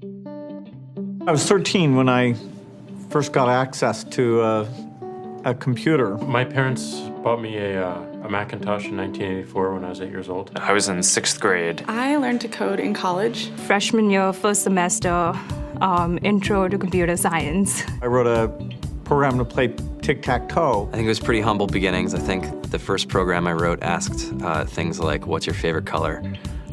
I was 13 when I first got access to a computer. My parents bought me a Macintosh in 1984 when I was 8 years old. I was in 6th grade. I learned to code in college. Freshman year, first semester, intro to computer science. I wrote a program to play tic-tac-toe. I think it was pretty humble beginnings. I think the first program I wrote asked things like, what's your favorite color?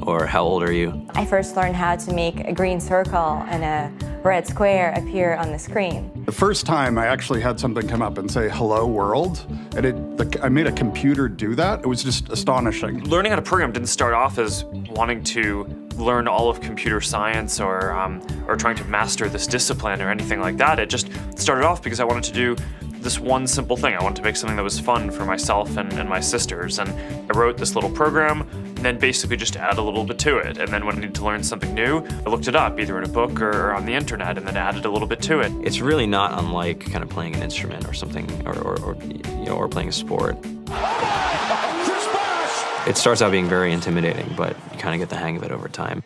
Or how old are you? I first learned how to make a green circle and a red square appear on the screen. The first time I actually had something come up and say, hello world, and I made a computer do that. It was just astonishing. Learning how to program didn't start off as wanting to learn all of computer science or trying to master this discipline or anything like that. It just started off because I wanted to do this one simple thing. I wanted to make something that was fun for myself and my sisters. And I wrote this little program and then basically just add a little bit to it. And then when I needed to learn something new, I looked it up either in a book or on the internet and then added a little bit to it. It's really not unlike kind of playing an instrument or something, or playing a sport. It starts out being very intimidating, but you kind of get the hang of it over time.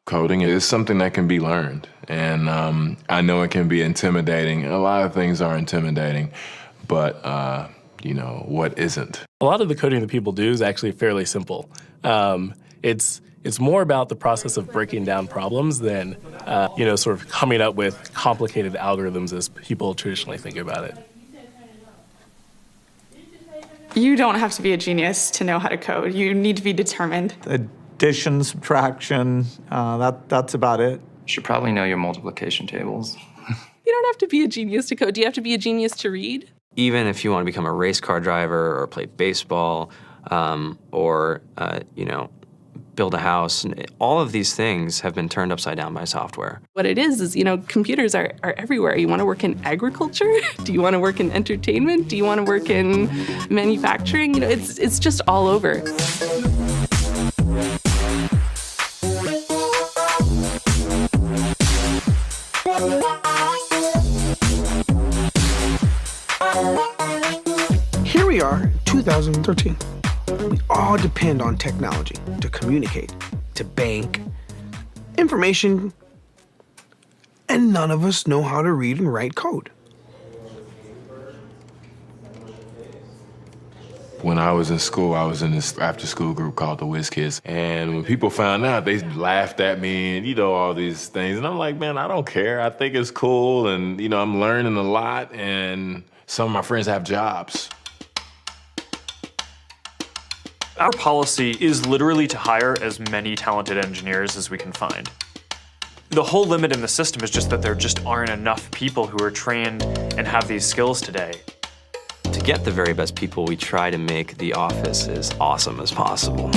Coding is something that can be learned, and I know it can be intimidating. A lot of things are intimidating, but what isn't? A lot of the coding that people do is actually fairly simple. It's more about the process of breaking down problems than, sort of coming up with complicated algorithms as people traditionally think about it. You don't have to be a genius to know how to code. You need to be determined. Addition, subtraction, that's about it. You should probably know your multiplication tables. You don't have to be a genius to code. Do you have to be a genius to read? Even if you want to become a race car driver or play baseball or build a house, all of these things have been turned upside down by software. What it is, computers are everywhere. You want to work in agriculture? Do you want to work in entertainment? Do you want to work in manufacturing? It's just all over. Here we are, 2013. We all depend on technology to communicate, to bank, information, and none of us know how to read and write code. When I was in school, I was in this after-school group called the Whiz Kids, and when people found out, they laughed at me and, all these things. And I'm like, man, I don't care. I think it's cool, and, I'm learning a lot, and some of my friends have jobs. Our policy is literally to hire as many talented engineers as we can find. The whole limit in the system is just that there just aren't enough people who are trained and have these skills today. To get the very best people, we try to make the office as awesome as possible.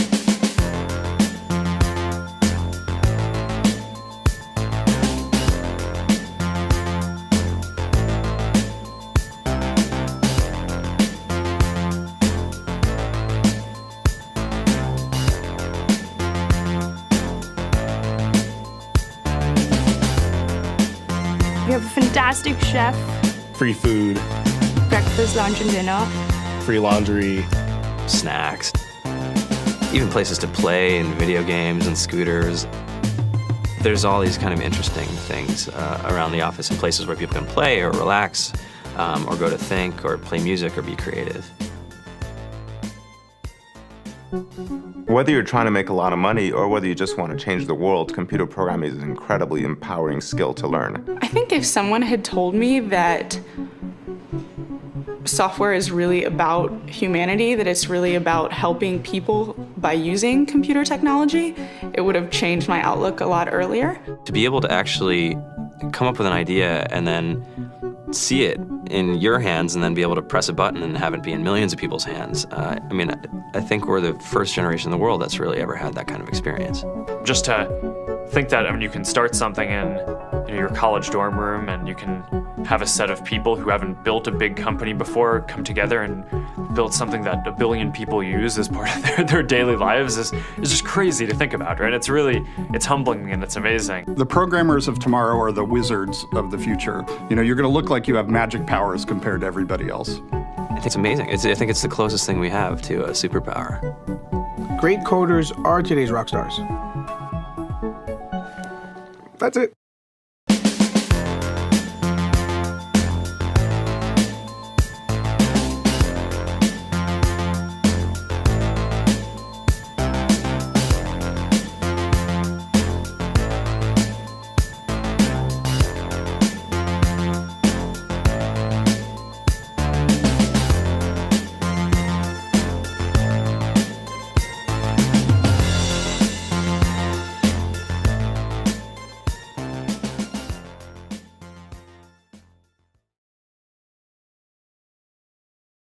We have a fantastic chef, Free food, breakfast, lunch, and dinner. free laundry. Snacks, even places to play and video games and scooters. There's all these kind of interesting things around the office and places where people can play or relax or go to think or play music or be creative. Whether you're trying to make a lot of money or whether you just want to change the world, computer programming is an incredibly empowering skill to learn. I think if someone had told me that software is really about humanity, that it's really about helping people by using computer technology, it would have changed my outlook a lot earlier. To be able to actually come up with an idea and then see it in your hands and then be able to press a button and have it be in millions of people's hands. I think we're the first generation in the world that's really ever had that kind of experience. Just to think that, you can start something in your college dorm room and you can have a set of people who haven't built a big company before come together and build something that 1 billion people use as part of their daily lives is just crazy to think about, right? It's humbling and it's amazing. The programmers of tomorrow are the wizards of the future. You're going to look like you have magic powers compared to everybody else. I think it's amazing. I think it's the closest thing we have to a superpower. Great coders are today's rock stars. That's it.